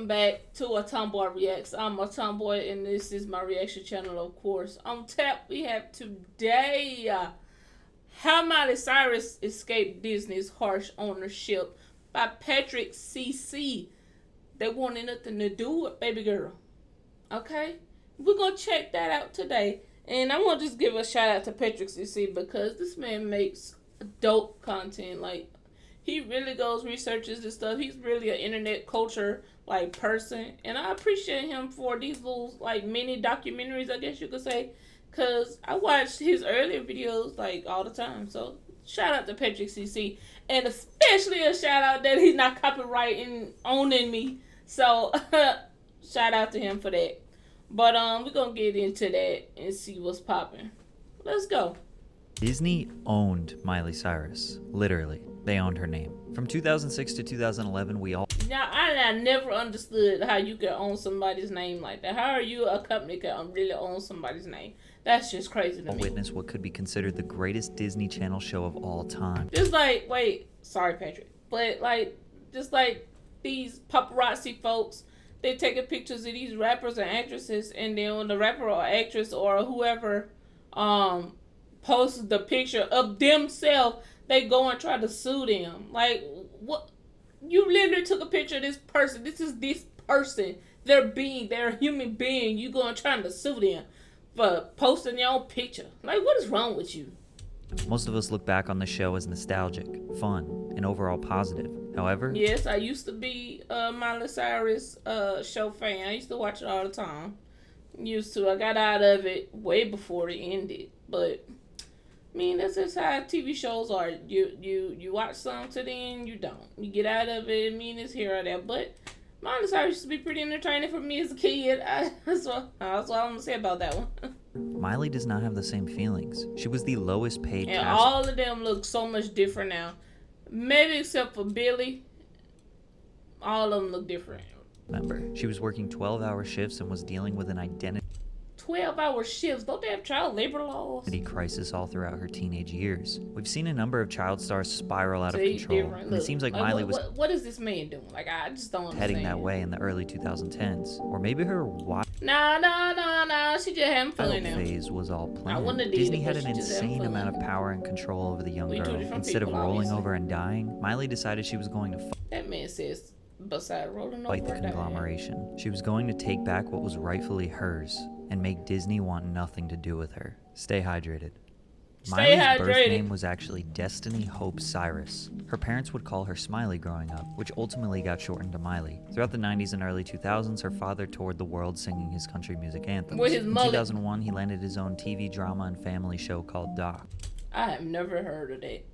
welcome back to a Tomboy Reacts. I'm a Tomboy and this is my reaction channel, of course. On tap, we have today How Miley Cyrus Escaped Disney's Harsh Ownership by Patrick CC. They wanted nothing to do with baby girl. Okay? We're going to check that out today. And I want to just give a shout out to Patrick CC because this man makes dope content. Like, he really goes researches this stuff. He's really an internet culture person, and I appreciate him for these little mini documentaries, I guess you could say, cause I watched his earlier videos all the time. So shout out to Patrick CC, and especially a shout out that he's not copyrighting owning me. So shout out to him for that. But we're gonna get into that and see what's popping. Let's go. Disney owned Miley Cyrus, literally. They owned her name. From 2006 to 2011, Now, I never understood how you could own somebody's name like that. How are you a company can really own somebody's name? That's just crazy to me. Witnessed what could be considered the greatest Disney Channel show of all time. Just sorry, Patrick, but just these paparazzi folks, they taking pictures of these rappers and actresses, and then when the rapper or actress or whoever posts the picture of themselves, they go and try to sue them. What? You literally took a picture of this person. This is this person. They're a human being. You going trying to sue them for posting your own picture. What is wrong with you? Most of us look back on the show as nostalgic, fun, and overall positive. However, yes, I used to be a Miley Cyrus show fan. I used to watch it all the time. I got out of it way before it ended, but I mean, that's just how TV shows are. You watch some to the end, you don't. You get out of it, I mean, it's here or there. But Miley Cyrus used to be pretty entertaining for me as a kid. That's all I'm going to say about that one. Miley does not have the same feelings. She was the lowest paid and all of them look so much different now. Maybe except for Billy. All of them look different. Member. She was working 12-hour shifts and was dealing with an identity 12-hour shifts. Don't they have child labor laws? Crisis all throughout her teenage years. We've seen a number of child stars spiral out of control, and it seems like Miley was what is this man doing? I just don't understand. Heading that way in the early 2010s, or maybe her Nah. She just having fun now. Phase was all planned. Disney had an insane amount of power and control over the young girl. Instead of rolling over and dying, Miley decided she was going to that man says beside rolling fight the conglomeration. She was going to take back what was rightfully hers and make Disney want nothing to do with her. Stay hydrated. Miley's birth name was actually Destiny Hope Cyrus. Her parents would call her Smiley growing up, which ultimately got shortened to Miley. Throughout the 90s and early 2000s, her father toured the world singing his country music anthems. In 2001, he landed his own TV drama and family show called Doc. I have never heard of that.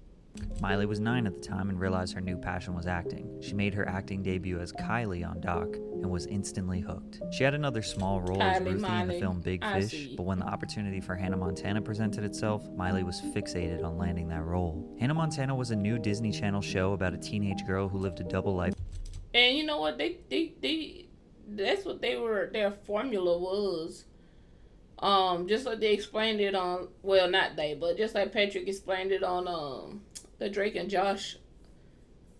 Miley was 9 at the time and realized her new passion was acting. She made her acting debut as Kylie on Doc and was instantly hooked. She had another small role as Ruthie in the film Big Fish, but when the opportunity for Hannah Montana presented itself, Miley was fixated on landing that role. Hannah Montana was a new Disney Channel show about a teenage girl who lived a double life. And you know what? That's what their formula was. Just like they explained it on, well, not they, but just like Patrick explained it on the Drake and Josh.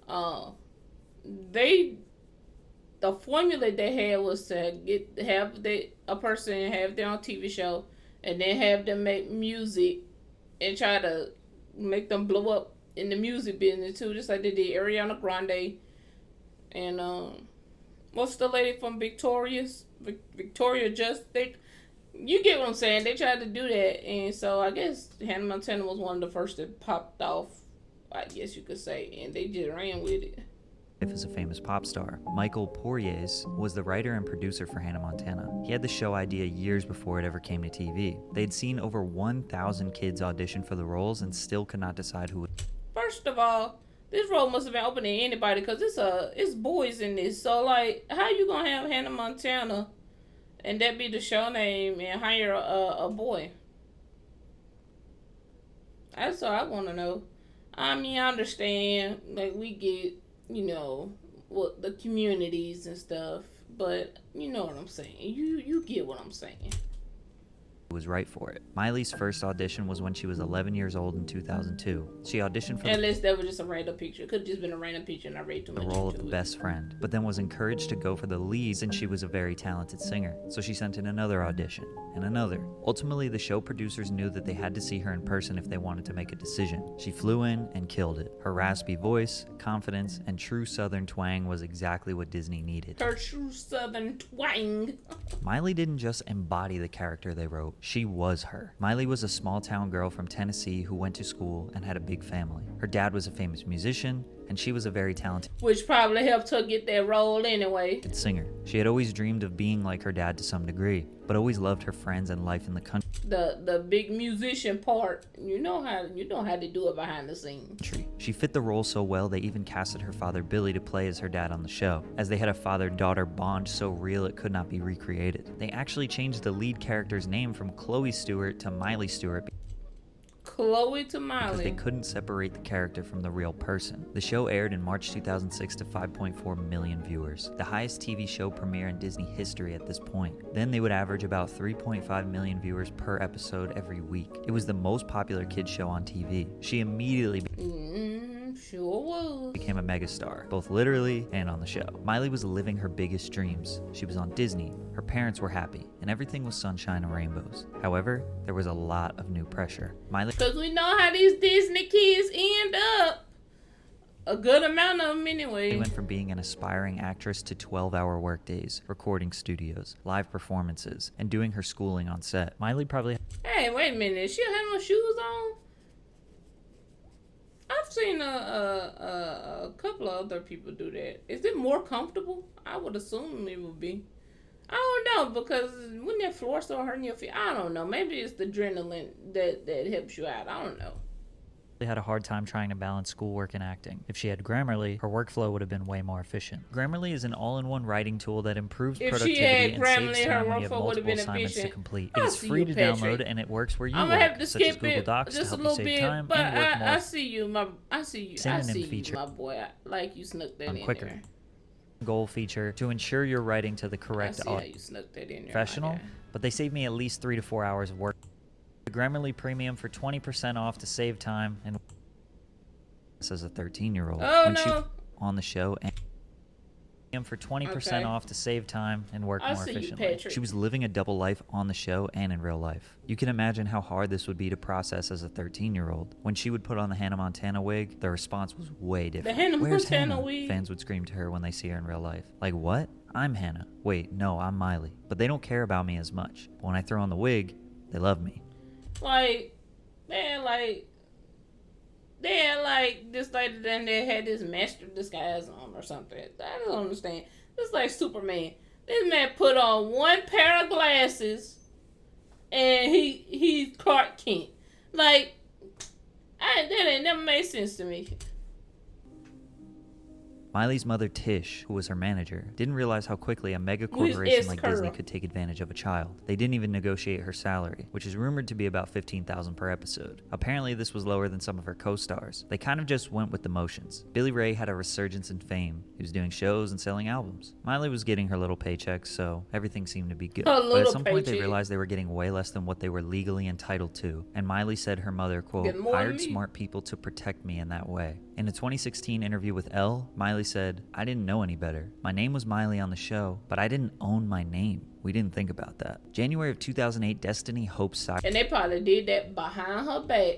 The formula they had was to have a person have their own TV show, and then have them make music and try to make them blow up in the music business too, just like they did Ariana Grande and what's the lady from Victoria Just. You get what I'm saying? They tried to do that, and so I guess Hannah Montana was one of the first that popped off, I guess you could say, and they just ran with it. As a famous pop star, Michael Poiriers was the writer and producer for Hannah Montana. He had the show idea years before it ever came to TV. They'd seen over 1,000 kids audition for the roles and still could not decide who. First of all, this role must have been open to anybody because it's boys in this. So how you gonna have Hannah Montana and that be the show name and hire a boy? That's all I want to know. I mean, I understand, we get, what the communities and stuff, but you know what I'm saying. You get what I'm saying. was right for it. Miley's first audition was when she was 11 years old in 2002. She auditioned for unless that was just a random picture. It could have just been a random picture and I read too much the role of into the it. best friend, but then was encouraged to go for the lead since she was a very talented singer. So she sent in another audition, and another. Ultimately, the show producers knew that they had to see her in person if they wanted to make a decision. She flew in and killed it. Her raspy voice, confidence, and true southern twang was exactly what Disney needed. Her true southern twang. Miley didn't just embody the character they wrote, she was her. Miley was a small town girl from Tennessee who went to school and had a big family. Her dad was a famous musician, and she was a very talented which probably helped her get that role anyway. singer. She had always dreamed of being like her dad to some degree, but always loved her friends and life in the country. The big musician part, you know how to do it behind the scenes. She fit the role so well they even casted her father Billy to play as her dad on the show, as they had a father-daughter bond so real it could not be recreated. They actually changed the lead character's name from Chloe Stewart to Miley Stewart Chloe to because they Miley. couldn't separate the character from the real person. The show aired in March 2006 to 5.4 million viewers, the highest TV show premiere in Disney history at this point. Then they would average about 3.5 million viewers per episode every week. It was the most popular kids show on TV. She immediately Sure was. became a megastar, both literally and on the show. Miley was living her biggest dreams. She was on Disney, her parents were happy, and everything was sunshine and rainbows. However, there was a lot of new pressure. Miley Because we know how these Disney kids end up. A good amount of them anyway. went from being an aspiring actress to 12-hour workdays, recording studios, live performances, and doing her schooling on set. Miley probably Hey, wait a minute. She had no shoes on? I've seen a couple of other people do that. Is it more comfortable? I would assume it would be. I don't know, because wouldn't that floor start hurting your feet? I don't know. Maybe it's the adrenaline that helps you out. I don't know. had a hard time trying to balance schoolwork and acting. If she had Grammarly, her workflow would have been way more efficient. Grammarly is an all-in-one writing tool that improves productivity and saves time when you have multiple assignments to complete. It is free to download and it works where you I'm work, gonna have to such as skip Google it Docs to just a help you little save bit, time but and work more. I see you, my boy. I like you snuck that in quicker. there. Goal feature to ensure you're writing to the I correct see how you snuck that in there. professional, my guy. but they saved me at least 3 to 4 hours of work. The Grammarly Premium for 20% off to save time and this as a 13-year-old Oh when no. she on the show and for 20% off to save time and work I more see you, efficiently. Patrick. She was living a double life on the show and in real life. You can imagine how hard this would be to process as a 13-year-old. When she would put on the Hannah Montana wig, the response was way different. Hannah Where's Montana Hannah? wig? Fans would scream to her when they see her in real life. Like, what? I'm Hannah. Wait, no, I'm Miley. But they don't care about me as much. But when I throw on the wig, they love me. Like, they had like this lady then they had this master disguise on or something. I don't understand. It's like Superman. This man put on one pair of glasses and he's Clark Kent. Like, that ain't never made sense to me. Miley's mother, Tish, who was her manager, didn't realize how quickly a mega corporation like Disney could take advantage of a child. They didn't even negotiate her salary, which is rumored to be about $15,000 per episode. Apparently, this was lower than some of her co-stars. They kind of just went with the motions. Billy Ray had a resurgence in fame. He was doing shows and selling albums. Miley was getting her little paychecks, so everything seemed to be good. But at some point, they realized they were getting way less than what they were legally entitled to, and Miley said her mother, quote, hired smart people to protect me in that way. In a 2016 interview with Elle, Miley said, I didn't know any better. My name was Miley on the show, but I didn't own my name. We didn't think about that. January of 2008, Destiny Hope Cyrus. And they probably did that behind her back.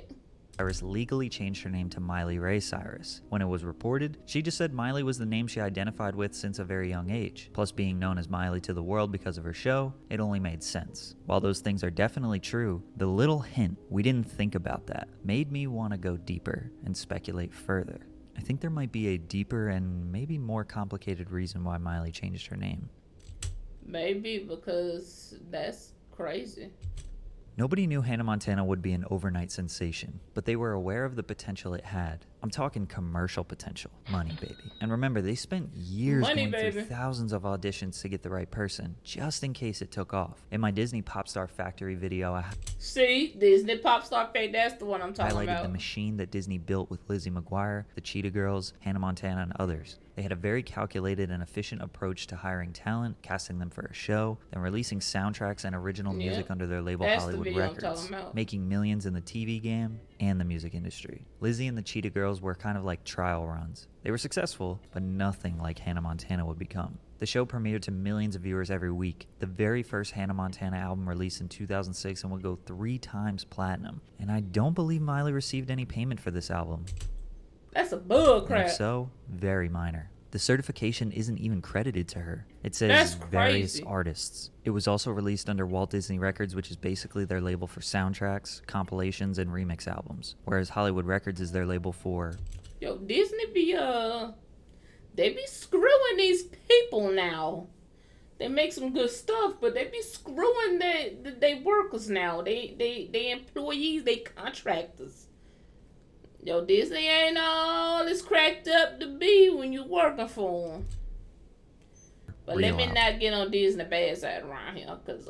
Cyrus legally changed her name to Miley Ray Cyrus. When it was reported, she just said Miley was the name she identified with since a very young age. Plus, being known as Miley to the world because of her show, it only made sense. While those things are definitely true, the little hint, we didn't think about that, made me want to go deeper and speculate further. I think there might be a deeper and maybe more complicated reason why Miley changed her name. Maybe because that's crazy. Nobody knew Hannah Montana would be an overnight sensation, but they were aware of the potential it had. I'm talking commercial potential. Money, baby. And remember, they spent years going through thousands of auditions to get the right person, just in case it took off. In my Disney Pop Star Factory video, I Disney Pop Star Factory, that's the one I'm talking highlighted about. The machine that Disney built with Lizzie McGuire, the Cheetah Girls, Hannah Montana, and others. They had a very calculated and efficient approach to hiring talent, casting them for a show, then releasing soundtracks and original music under their label Hollywood Records, making millions in the TV game and the music industry. Lizzie and the Cheetah Girls were kind of like trial runs. They were successful, but nothing like Hannah Montana would become. The show premiered to millions of viewers every week. The very first Hannah Montana album released in 2006 and would go 3 times platinum. And I don't believe Miley received any payment for this album. That's a bull crap. If so, very minor. The certification isn't even credited to her. It says various artists. It was also released under Walt Disney Records, which is basically their label for soundtracks, compilations, and remix albums. Whereas Hollywood Records is their label for... Yo, Disney they be screwing these people now. They make some good stuff, but they be screwing they workers now. They employees, they contractors. Yo, Disney ain't all it's cracked up to be when you working for them. But let me not get on Disney bad side around here, because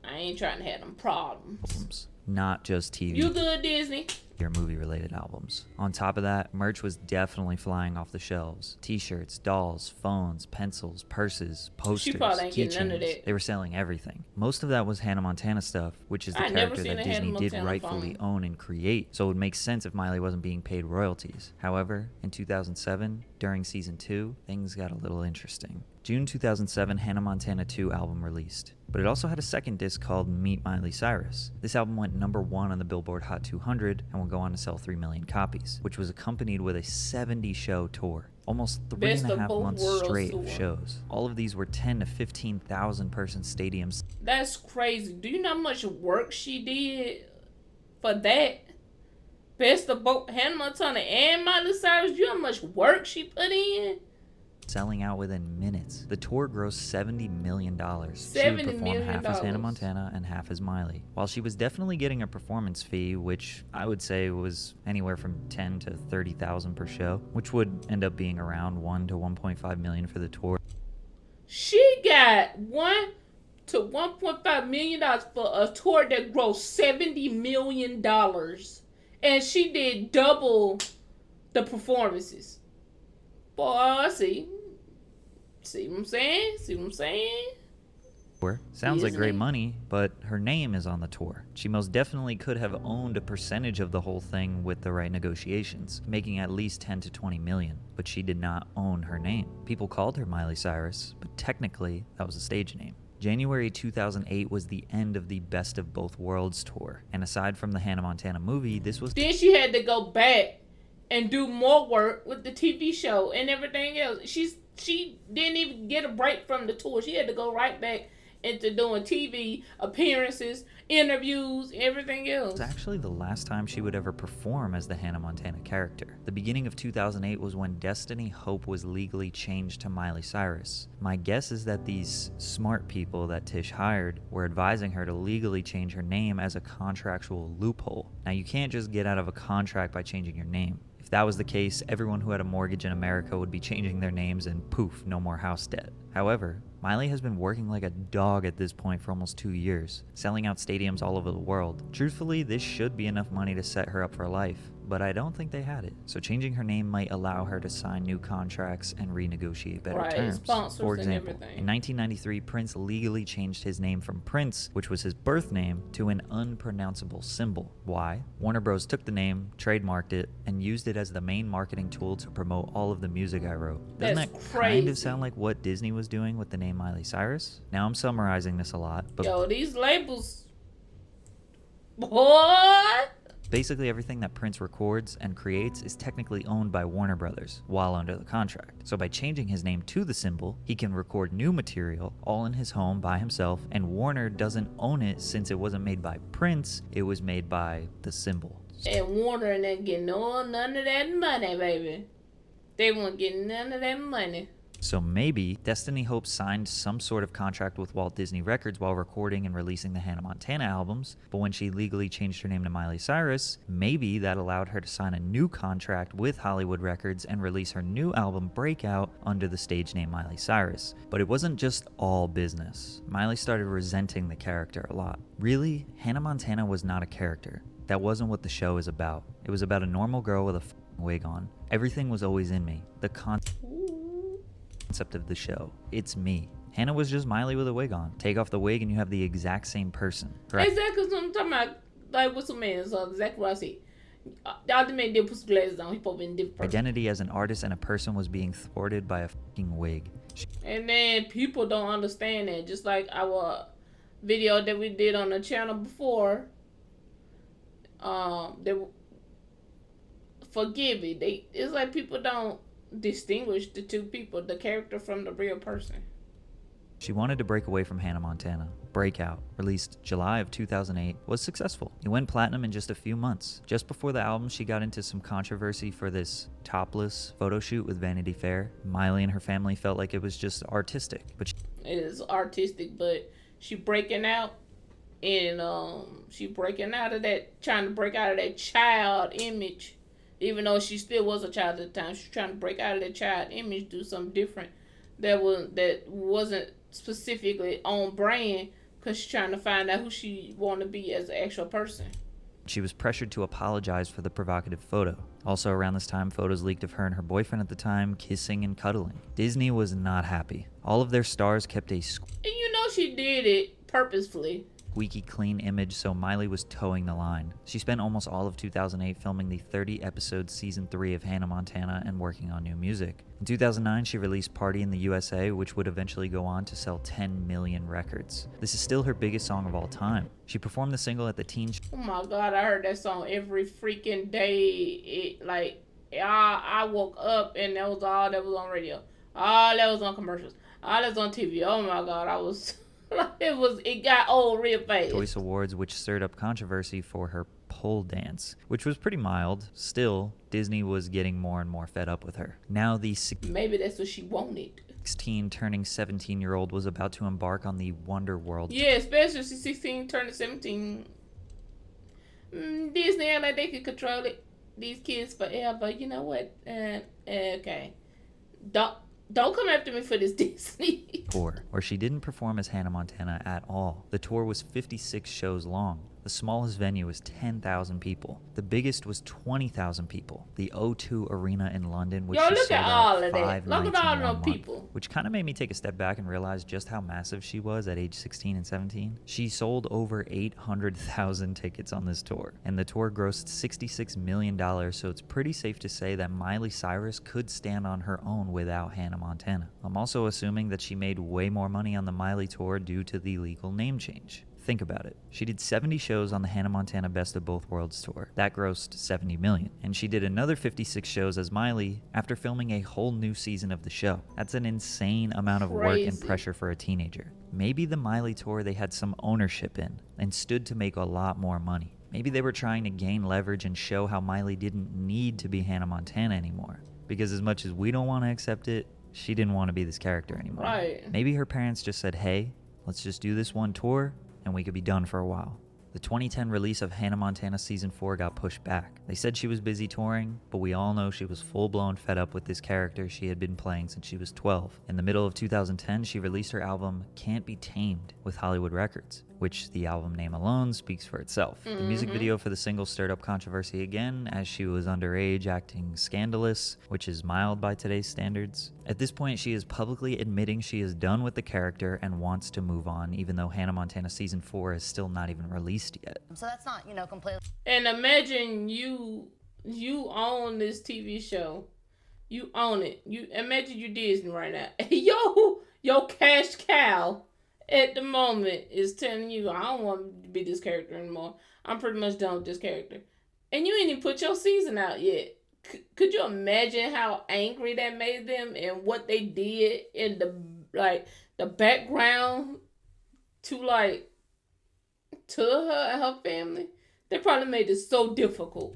I ain't trying to have them problems. Not just TV. You good, Disney? Your movie-related albums. On top of that, merch was definitely flying off the shelves. T-shirts, dolls, phones, pencils, purses, posters, keychains. They were selling everything. Most of that was Hannah Montana stuff, which is the character that Disney did rightfully own and create, so it would make sense if Miley wasn't being paid royalties. However, in 2007, during season 2, things got a little interesting. June 2007, Hannah Montana 2 album released. But it also had a second disc called Meet Miley Cyrus. This album went #1 on the Billboard Hot 200 and will go on to sell 3 million copies, which was accompanied with a 70-show tour. Almost 3.5 months straight of shows. All of these were 10 to 15,000 person stadiums. That's crazy. Do you know how much work she did for that? Best of both Hannah Montana and Miley Cyrus. You know how much work she put in? Selling out within minutes. The tour grossed $70 million. She would perform half as Hannah Montana and half as Miley. While she was definitely getting a performance fee, which I would say was anywhere from $10,000 to $30,000 per show, which would end up being around $1 to $1.5 million for the tour. She got $1 to $1.5 million for a tour that grossed $70 million. And she did double the performances. Boy, see what I'm saying? See what I'm saying? Sounds like great money, but her name is on the tour. She most definitely could have owned a percentage of the whole thing with the right negotiations, making at least 10 to 20 million, but she did not own her name. People called her Miley Cyrus, but technically that was a stage name. January 2008 was the end of the Best of Both Worlds tour, and aside from the Hannah Montana movie, this was... Then she had to go back and do more work with the TV show and everything else. She didn't even get a break from the tour. She had to go right back into doing TV appearances, interviews, everything else. It was actually the last time she would ever perform as the Hannah Montana character. The beginning of 2008 was when Destiny Hope was legally changed to Miley Cyrus. My guess is that these smart people that Tish hired were advising her to legally change her name as a contractual loophole. Now, you can't just get out of a contract by changing your name. If that was the case, everyone who had a mortgage in America would be changing their names and poof, no more house debt. However, Miley has been working like a dog at this point for almost 2 years, selling out stadiums all over the world. Truthfully, this should be enough money to set her up for life, but I don't think they had it. So changing her name might allow her to sign new contracts and renegotiate better terms. For example, in 1993, Prince legally changed his name from Prince, which was his birth name, to an unpronounceable symbol. Why? Warner Bros. Took the name, trademarked it, and used it as the main marketing tool to promote all of the music I wrote. Doesn't that kind of sound like what Disney was doing with the name Miley Cyrus? Now I'm summarizing this a lot, but yo, these labels, boy. Basically everything that Prince records and creates is technically owned by Warner Brothers while under the contract. So by changing his name to the symbol, he can record new material all in his home by himself, and Warner doesn't own it since it wasn't made by Prince, it was made by the symbol. And Warner and them get none of that money, baby. They won't get none of that money. So maybe Destiny Hope signed some sort of contract with Walt Disney Records while recording and releasing the Hannah Montana albums, but when she legally changed her name to Miley Cyrus, maybe that allowed her to sign a new contract with Hollywood Records and release her new album Breakout under the stage name Miley Cyrus. But it wasn't just all business. Miley started resenting the character a lot. Really, Hannah Montana was not a character. That wasn't what the show is about. It was about a normal girl with a wig on. Everything was always in me. The concept of the show. It's me. Hannah was just Miley with a wig on. Take off the wig and you have the exact same person. Right? Exactly what I'm talking about. Like, what's the man? So exactly what I see. The other man did put some glasses on. He probably been different person. Identity as an artist and a person was being thwarted by a fucking wig. And then people don't understand that. Just like our video that we did on the channel before. Forgive me. It's like people don't distinguish the two people, the character from the real person. She wanted to break away from Hannah Montana. Breakout, released July of 2008, was successful. It went platinum in just a few months. Just before the album, she got into some controversy for this topless photo shoot with Vanity Fair. Miley and her family felt like it was just artistic. But it is artistic, but she breaking out, and she breaking out of that, trying to break out of that child image. Even though she still was a child at the time, she's trying to break out of that child image, do something different that wasn't specifically on brand, because she's trying to find out who she want to be as an actual person. She was pressured to apologize for the provocative photo. Also around this time, photos leaked of her and her boyfriend at the time kissing and cuddling. Disney was not happy. All of their stars kept a and you know she did it purposefully. Squeaky clean image, so Miley was towing the line. She spent almost all of 2008 filming the 30-episode season 3 of Hannah Montana and working on new music. In 2009, she released Party in the USA, which would eventually go on to sell 10 million records. This is still her biggest song of all time. She performed the single at the teen... Oh my God, I heard that song every freaking day. I woke up and that was all that was on radio. All that was on commercials. All that was on TV. Oh my God, I was... It got old real fast. Choice Awards, which stirred up controversy for her pole dance, which was pretty mild. Still, Disney was getting more and more fed up with her. Now maybe that's what she wanted. 16 turning 17-year-old was about to embark on the Wonder World. Yeah, especially she's 16 turning 17. Disney act like they could control it. These kids forever. You know what? Okay. Don't come after me for this Disney. Tour, where she didn't perform as Hannah Montana at all. The tour was 56 shows long. The smallest venue was 10,000 people. The biggest was 20,000 people. The O2 Arena in London, which she sold out 5 nights in 1 month, which kind of made me take a step back and realize just how massive she was at age 16 and 17. She sold over 800,000 tickets on this tour, and the tour grossed $66 million, so it's pretty safe to say that Miley Cyrus could stand on her own without Hannah Montana. I'm also assuming that she made way more money on the Miley tour due to the legal name change. Think about it. She did 70 shows on the Hannah Montana Best of Both Worlds tour. That grossed $70 million. And she did another 56 shows as Miley after filming a whole new season of the show. That's an insane amount of work and pressure for a teenager. Maybe the Miley tour they had some ownership in and stood to make a lot more money. Maybe they were trying to gain leverage and show how Miley didn't need to be Hannah Montana anymore. Because as much as we don't want to accept it, she didn't want to be this character anymore. Right. Maybe her parents just said, hey, let's just do this one tour and we could be done for a while. The 2010 release of Hannah Montana Season 4 got pushed back. They said she was busy touring, but we all know she was full-blown fed up with this character she had been playing since she was 12. In the middle of 2010, she released her album Can't Be Tamed with Hollywood Records, which the album name alone speaks for itself. The music video for the single stirred up controversy again, as she was underage acting scandalous, which is mild by today's standards. At this point, she is publicly admitting she is done with the character and wants to move on, even though Hannah Montana Season 4 is still not even released yet. So that's not, completely... And imagine you own this TV show. You own it. You imagine you Disney right now. Yo, cash cow at the moment is telling you, I don't want to be this character anymore. I'm pretty much done with this character. And you ain't even put your season out yet. Could you imagine how angry that made them and what they did in the background to her and her family? They probably made it so difficult.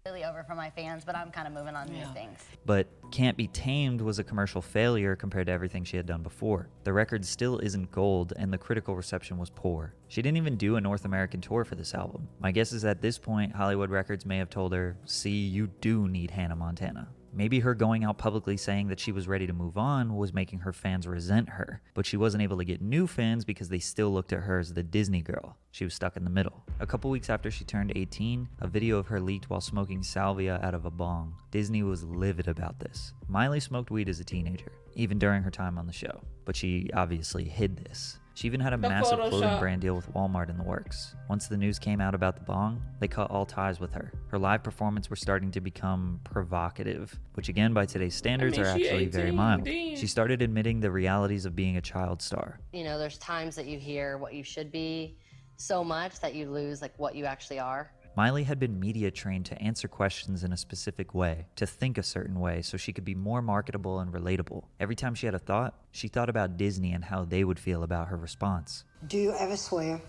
Really over for my fans, but I'm kind of moving on to new things. But Can't Be Tamed was a commercial failure compared to everything she had done before. The record still isn't gold, and the critical reception was poor. She didn't even do a North American tour for this album. My guess is at this point, Hollywood Records may have told her, see, you do need Hannah Montana. Maybe her going out publicly saying that she was ready to move on was making her fans resent her, but she wasn't able to get new fans because they still looked at her as the Disney girl. She was stuck in the middle. A couple weeks after she turned 18, a video of her leaked while smoking salvia out of a bong. Disney was livid about this. Miley smoked weed as a teenager, even during her time on the show, but she obviously hid this. She even had a massive clothing brand deal with Walmart in the works. Once the news came out about the bong, they cut all ties with her. Her live performances were starting to become provocative, which again by today's standards are actually very mild. She started admitting the realities of being a child star. You know, there's times that you hear what you should be so much that you lose like what you actually are. Miley had been media trained to answer questions in a specific way, to think a certain way so she could be more marketable and relatable. Every time she had a thought, she thought about Disney and how they would feel about her response. Do you ever swear?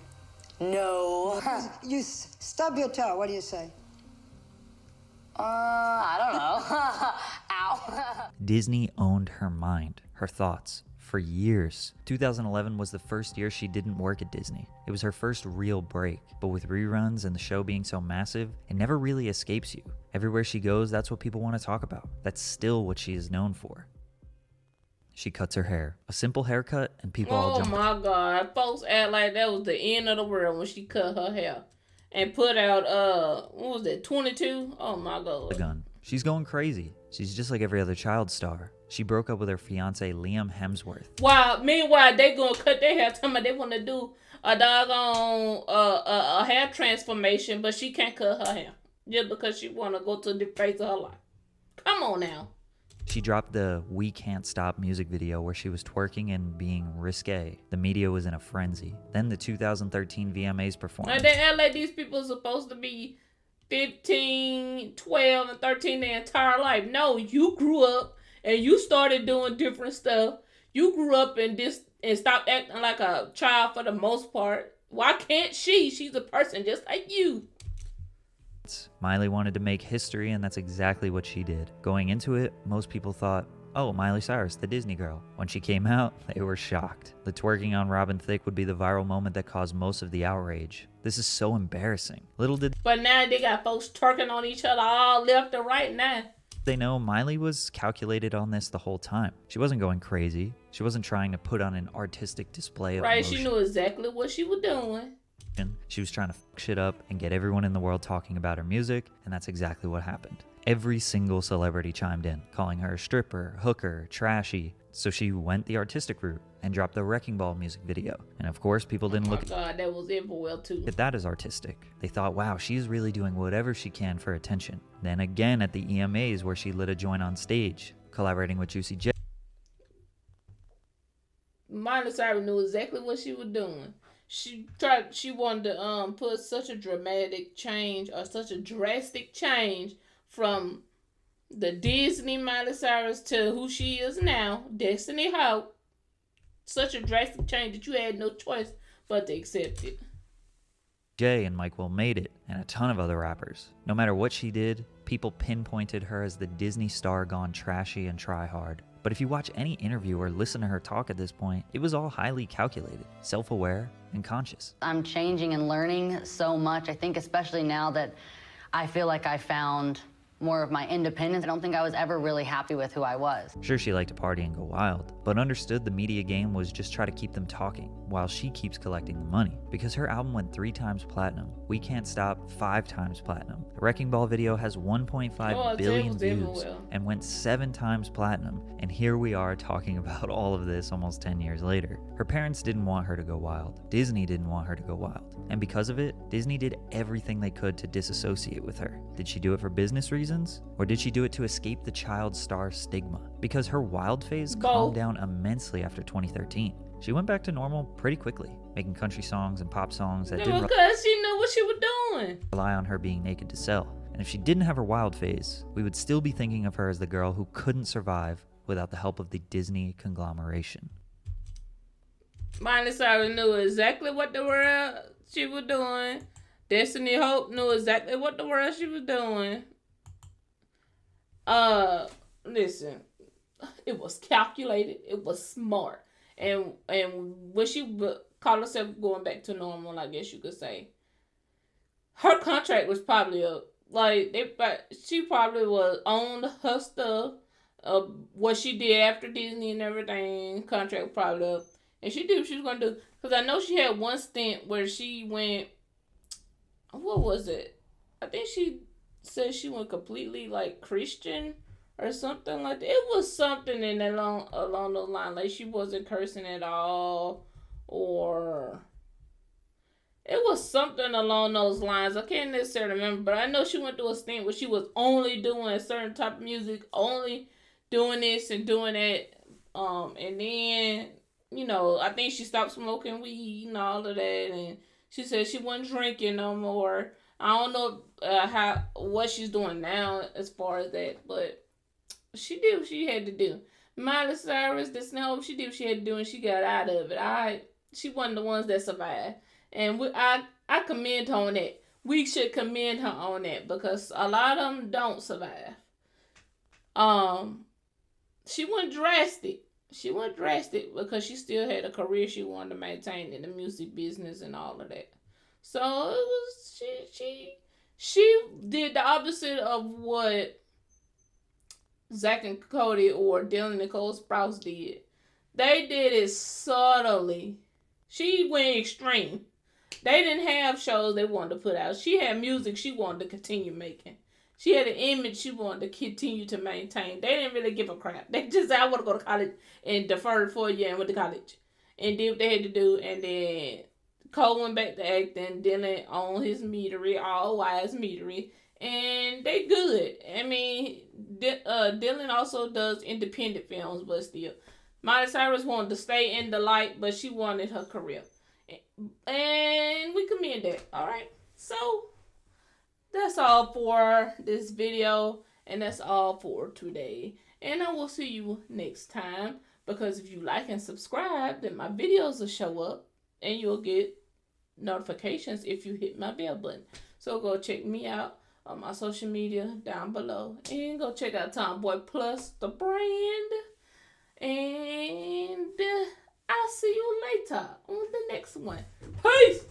No. You stub your toe, what do you say? I don't know. Ow. Disney owned her mind, her thoughts, for years. 2011 was the first year she didn't work at Disney. It was her first real break, but with reruns and the show being so massive, it never really escapes you. Everywhere she goes, that's what people want to talk about. That's still what she is known for. She cuts her hair. A simple haircut and people all jump. Oh my God. Folks act like that was the end of the world when she cut her hair. And put out, what was it, 22? Oh my God. The gun. She's going crazy. She's just like every other child star. She broke up with her fiance Liam Hemsworth. Wow. Meanwhile, they gonna cut their hair. Talking about they want to do a doggone a hair transformation, but she can't cut her hair just because she want to go to the phase of her life. Come on now. She dropped the We Can't Stop music video where she was twerking and being risque. The media was in a frenzy. Then the 2013 VMAs performance. They act like these people are supposed to be 15, 12, and 13 their entire life. No, you grew up and you started doing different stuff. You grew up and stopped acting like a child for the most part. Why can't she? She's a person just like you. Miley wanted to make history, and that's exactly what she did. Going into it, most people thought, oh, Miley Cyrus, the Disney girl. When she came out, they were shocked. The twerking on Robin Thicke would be the viral moment that caused most of the outrage. This is so embarrassing. Little did But now they got folks twerking on each other all left and right now. They know Miley was calculated on this the whole time. She wasn't going crazy. She wasn't trying to put on an artistic display of emotion. She knew exactly what she was doing. She was trying to fuck shit up and get everyone in the world talking about her music, and that's exactly what happened. Every single celebrity chimed in, calling her a stripper, hooker, trashy. So she went the artistic route and dropped the Wrecking Ball music video. And of course, people didn't look God, that was everywhere too. at that as artistic. They thought, wow, she's really doing whatever she can for attention. Then again at the EMAs where she lit a joint on stage, collaborating with Juicy J. Miley Cyrus knew exactly what she was doing. She wanted to put such a dramatic change or such a drastic change from the Disney Miley Cyrus to who she is now, Destiny Hope. Such a drastic change that you had no choice but to accept it. Jay and Mike Will made it, and a ton of other rappers. No matter what she did, people pinpointed her as the Disney star gone trashy and try hard. But if you watch any interview or listen to her talk at this point, it was all highly calculated, self-aware, and conscious. I'm changing and learning so much. I think especially now that I feel like I found more of my independence. I don't think I was ever really happy with who I was. Sure, she liked to party and go wild, but understood the media game was just try to keep them talking, while she keeps collecting the money. Because her album went 3 times platinum. We Can't Stop 5 times platinum. The Wrecking Ball video has 1.5 billion views and went 7 times platinum. And here we are talking about all of this almost 10 years later. Her parents didn't want her to go wild. Disney didn't want her to go wild. And because of it, Disney did everything they could to disassociate with her. Did she do it for business reasons? Or did she do it to escape the child star stigma? Because her wild phase calmed down immensely after 2013. She went back to normal pretty quickly, making country songs and pop songs that didn't because she knew what she was doing. Rely on her being naked to sell. And if she didn't have her wild phase, we would still be thinking of her as the girl who couldn't survive without the help of the Disney conglomeration. Miley Cyrus knew exactly what the world she was doing. Destiny Hope knew exactly what the world she was doing. Listen, it was calculated. It was smart. And when she called herself going back to normal, I guess you could say, her contract was probably up. Like, she probably was on her stuff. What she did after Disney and everything, contract probably up. And she did what she was going to do. Because I know she had one stint where she went, what was it? I think she said she went completely, like, Christian or something like that. It was something in that along those lines. Like, she wasn't cursing at all. Or it was something along those lines. I can't necessarily remember. But I know she went through a stint where she was only doing a certain type of music. Only doing this and doing that. And then, you know, I think she stopped smoking weed and all of that. And she said she wasn't drinking no more. I don't know what she's doing now as far as that. But she did what she had to do. Miley Cyrus, she did what she had to do and she got out of it. Alright. She wasn't the ones that survived. And I commend her on that. We should commend her on that because a lot of them don't survive. She went drastic. She went drastic because she still had a career she wanted to maintain in the music business and all of that. So it was she did the opposite of what Zach and Cody or Dylan and Cole Sprouse did. They did it subtly. She went extreme. They didn't have shows they wanted to put out. She had music she wanted to continue making. She had an image she wanted to continue to maintain. They didn't really give a crap. They just said, I want to go to college and deferred for a year and went to college. And did what they had to do. And then Cole went back to acting. Dylan on his meatery, all wise meatery. And they good. I mean, Dylan also does independent films, but still. Miley Cyrus wanted to stay in the light, but she wanted her career. And we commend that. Alright. So, that's all for this video. And that's all for today. And I will see you next time. Because if you like and subscribe, then my videos will show up. And you'll get notifications if you hit my bell button. So go check me out on my social media down below. And go check out Tomboy Plus, the brand. And I'll see you later on the next one. Peace!